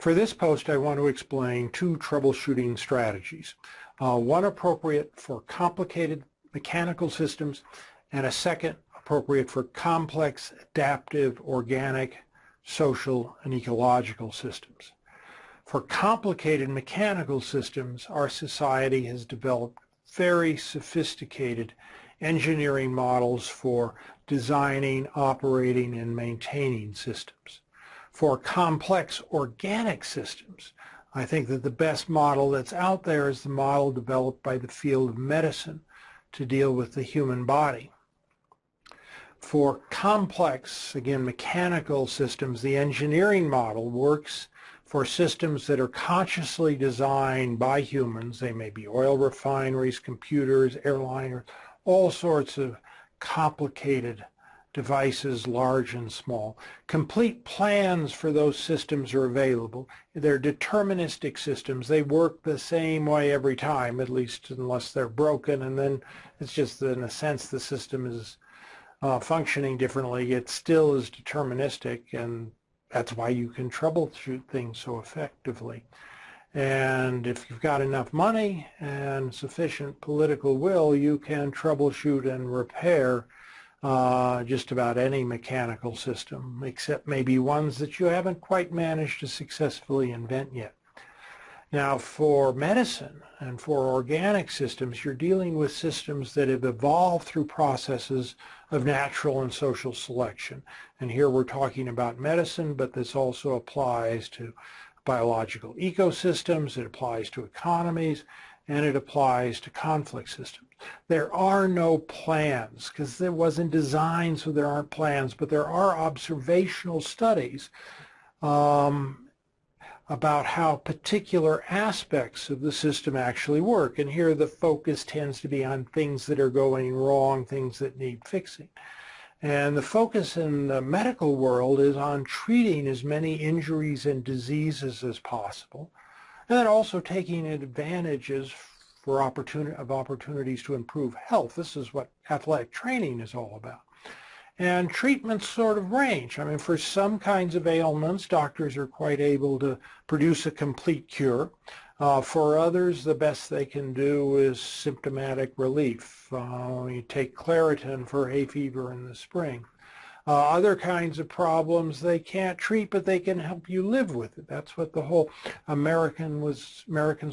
For this post, I want to explain two troubleshooting strategies, one appropriate for complicated mechanical systems and a second appropriate for complex, adaptive, organic, social, and ecological systems. For complicated mechanical systems, our society has developed very sophisticated engineering models for designing, operating, and maintaining systems. For complex organic systems, I think that the best model that's out there is the model developed by the field of medicine to deal with the human body. For complex, again, mechanical systems, the engineering model works for systems that are consciously designed by humans. They may be oil refineries, computers, airliners, all sorts of complicated devices, large and small. Complete plans for those systems are available. They're deterministic systems. They work the same way every time, at least unless they're broken, and then it's just that in a sense the system is functioning differently. It still is deterministic, and that's why you can troubleshoot things so effectively. And if you've got enough money and sufficient political will, you can troubleshoot and repair just about any mechanical system, except maybe ones that you haven't quite managed to successfully invent yet. Now, for medicine and for organic systems, you're dealing with systems that have evolved through processes of natural and social selection. And here we're talking about medicine, but this also applies to biological ecosystems, it applies to economies, and it applies to conflict systems. There are no plans because there wasn't designed, so there aren't plans, but there are observational studies about how particular aspects of the system actually work. And here the focus tends to be on things that are going wrong, things that need fixing. And the focus in the medical world is on treating as many injuries and diseases as possible, and then also taking advantages for opportunities to improve health. This is what athletic training is all about. And treatments sort of range. I mean, for some kinds of ailments, doctors are quite able to produce a complete cure. For others, the best they can do is symptomatic relief. You take Claritin for hay fever in the spring. Other kinds of problems they can't treat, but they can help you live with it. That's what the whole Americans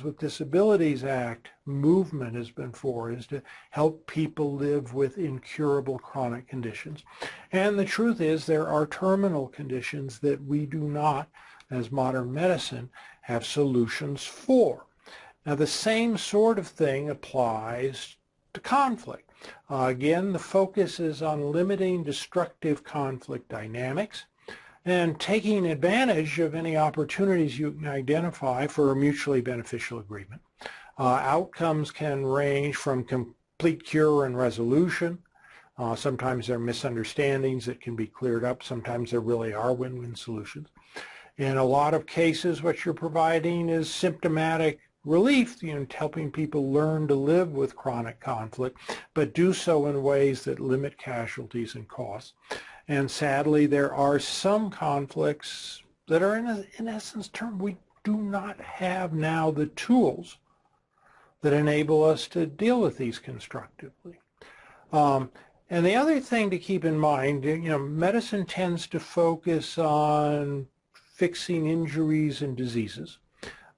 with Disabilities Act movement has been for, is to help people live with incurable chronic conditions. And the truth is there are terminal conditions that we do not, as modern medicine, have solutions for. Now, the same sort of thing applies to conflict. Again, the focus is on limiting destructive conflict dynamics and taking advantage of any opportunities you can identify for a mutually beneficial agreement. Outcomes can range from complete cure and resolution. Sometimes there are misunderstandings that can be cleared up. Sometimes there really are win-win solutions. In a lot of cases, what you're providing is symptomatic relief, helping people learn to live with chronic conflict, but do so in ways that limit casualties and costs. And sadly, there are some conflicts that are, in essence, we do not have now the tools that enable us to deal with these constructively. And the other thing to keep in mind, medicine tends to focus on fixing injuries and diseases.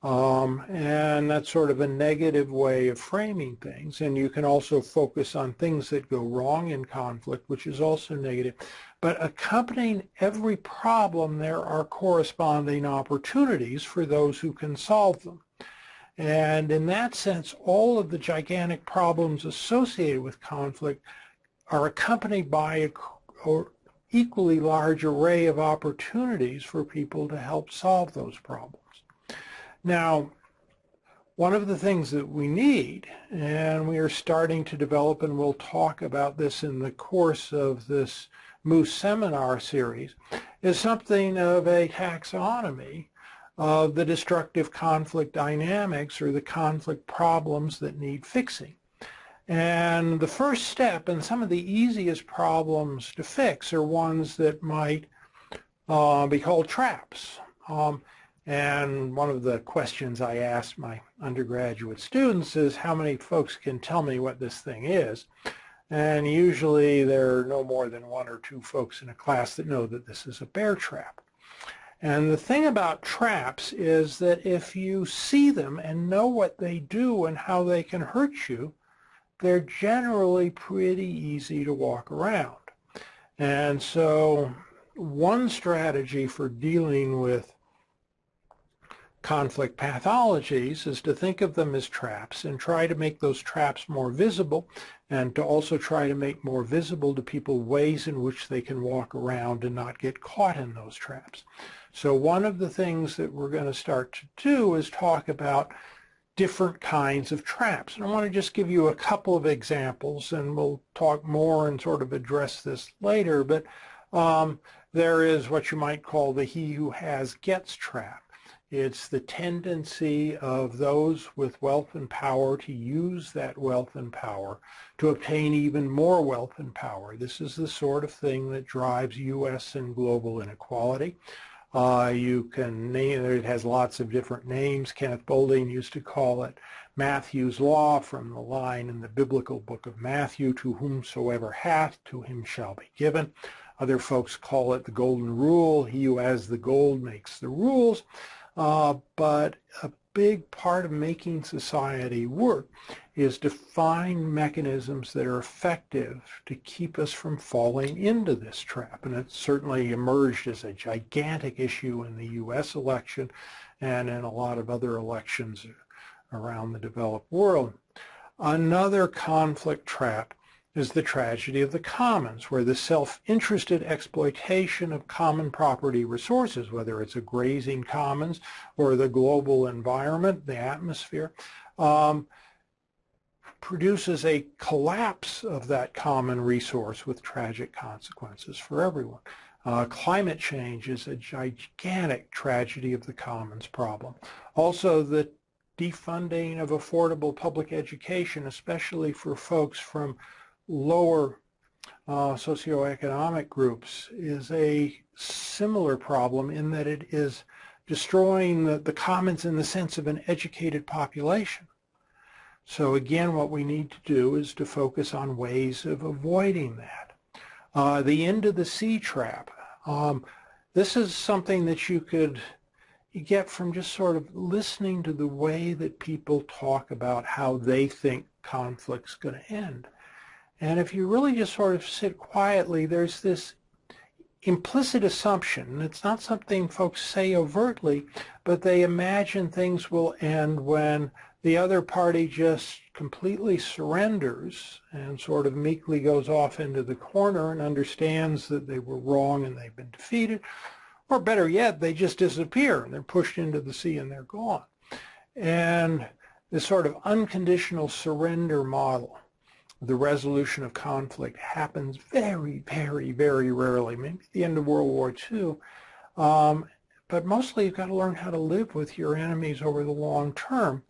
And that's sort of a negative way of framing things. And you can also focus on things that go wrong in conflict, which is also negative. But accompanying every problem, there are corresponding opportunities for those who can solve them. And in that sense, all of the gigantic problems associated with conflict are accompanied by an equally large array of opportunities for people to help solve those problems. Now, one of the things that we need, and we are starting to develop, and we'll talk about this in the course of this Moose seminar series, is something of a taxonomy of the destructive conflict dynamics or the conflict problems that need fixing. And the first step, and some of the easiest problems to fix, are ones that might be called traps. And one of the questions I asked my undergraduate students is, how many folks can tell me what this thing is? And usually there are no more than one or two folks in a class that know that this is a bear trap. And the thing about traps is that if you see them and know what they do and how they can hurt you, they're generally pretty easy to walk around. And so one strategy for dealing with conflict pathologies is to think of them as traps and try to make those traps more visible, and to also try to make more visible to people ways in which they can walk around and not get caught in those traps. So one of the things that we're going to start to do is talk about different kinds of traps. And I want to just give you a couple of examples, and we'll talk more and sort of address this later. But there is what you might call the he who has gets trap. It's the tendency of those with wealth and power to use that wealth and power to obtain even more wealth and power. This is the sort of thing that drives U.S. and global inequality. You can name it, has lots of different names. Kenneth Boulding used to call it Matthew's Law, from the line in the biblical book of Matthew, to whomsoever hath, to him shall be given. Other folks call it the golden rule. He who has the gold makes the rules. But a big part of making society work is to find mechanisms that are effective to keep us from falling into this trap. And it certainly emerged as a gigantic issue in the U.S. election and in a lot of other elections around the developed world. Another conflict trap is the tragedy of the commons, where the self-interested exploitation of common property resources, whether it's a grazing commons or the global environment, the atmosphere, produces a collapse of that common resource with tragic consequences for everyone. Climate change is a gigantic tragedy of the commons problem. Also, the defunding of affordable public education, especially for folks from lower socioeconomic groups, is a similar problem in that it is destroying the commons in the sense of an educated population. So again, what we need to do is to focus on ways of avoiding that. The end of the sea trap. This is something that you get from just sort of listening to the way that people talk about how they think conflict's going to end. And if you really just sort of sit quietly, there's this implicit assumption. It's not something folks say overtly, but they imagine things will end when the other party just completely surrenders and sort of meekly goes off into the corner and understands that they were wrong and they've been defeated. Or better yet, they just disappear and they're pushed into the sea and they're gone. And this sort of unconditional surrender model, the resolution of conflict, happens very, very, very rarely, maybe at the end of World War II. But mostly you've got to learn how to live with your enemies over the long term.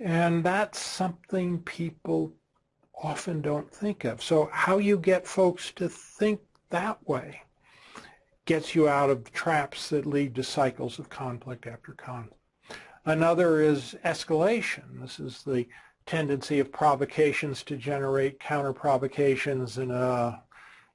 And that's something people often don't think of. So how you get folks to think that way gets you out of traps that lead to cycles of conflict after conflict. Another is escalation. This is the tendency of provocations to generate counter-provocations in a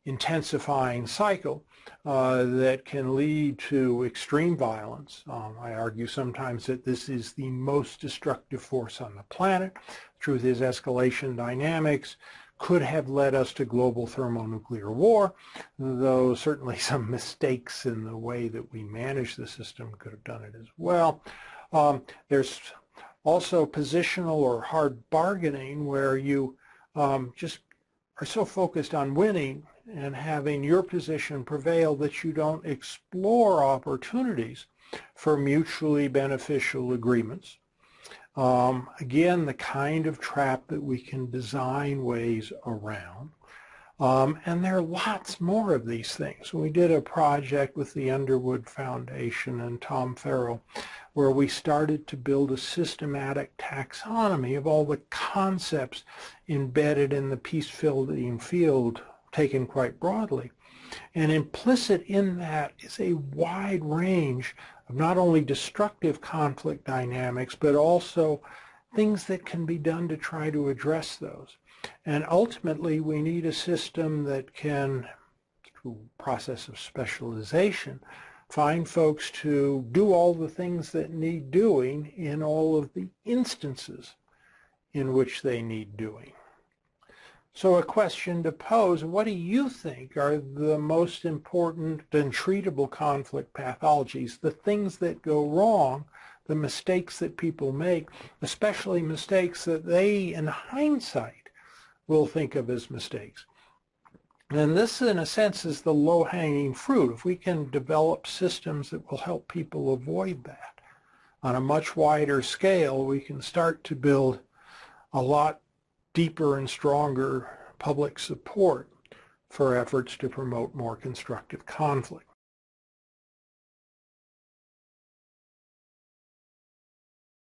intensifying cycle that can lead to extreme violence. I argue sometimes that this is the most destructive force on the planet. Truth is, escalation dynamics could have led us to global thermonuclear war, though certainly some mistakes in the way that we manage the system could have done it as well. There's also positional or hard bargaining, where you just are so focused on winning and having your position prevail that you don't explore opportunities for mutually beneficial agreements. Again, the kind of trap that we can design ways around. And there are lots more of these things. We did a project with the Underwood Foundation and Tom Farrell where we started to build a systematic taxonomy of all the concepts embedded in the peace-building field, taken quite broadly. And implicit in that is a wide range of not only destructive conflict dynamics, but also things that can be done to try to address those. And ultimately, we need a system that can, through process of specialization, find folks to do all the things that need doing in all of the instances in which they need doing. So a question to pose, what do you think are the most important and treatable conflict pathologies, the things that go wrong, the mistakes that people make, especially mistakes that they, in hindsight, will think of as mistakes? And this, in a sense, is the low-hanging fruit. If we can develop systems that will help people avoid that on a much wider scale, we can start to build a lot deeper and stronger public support for efforts to promote more constructive conflict.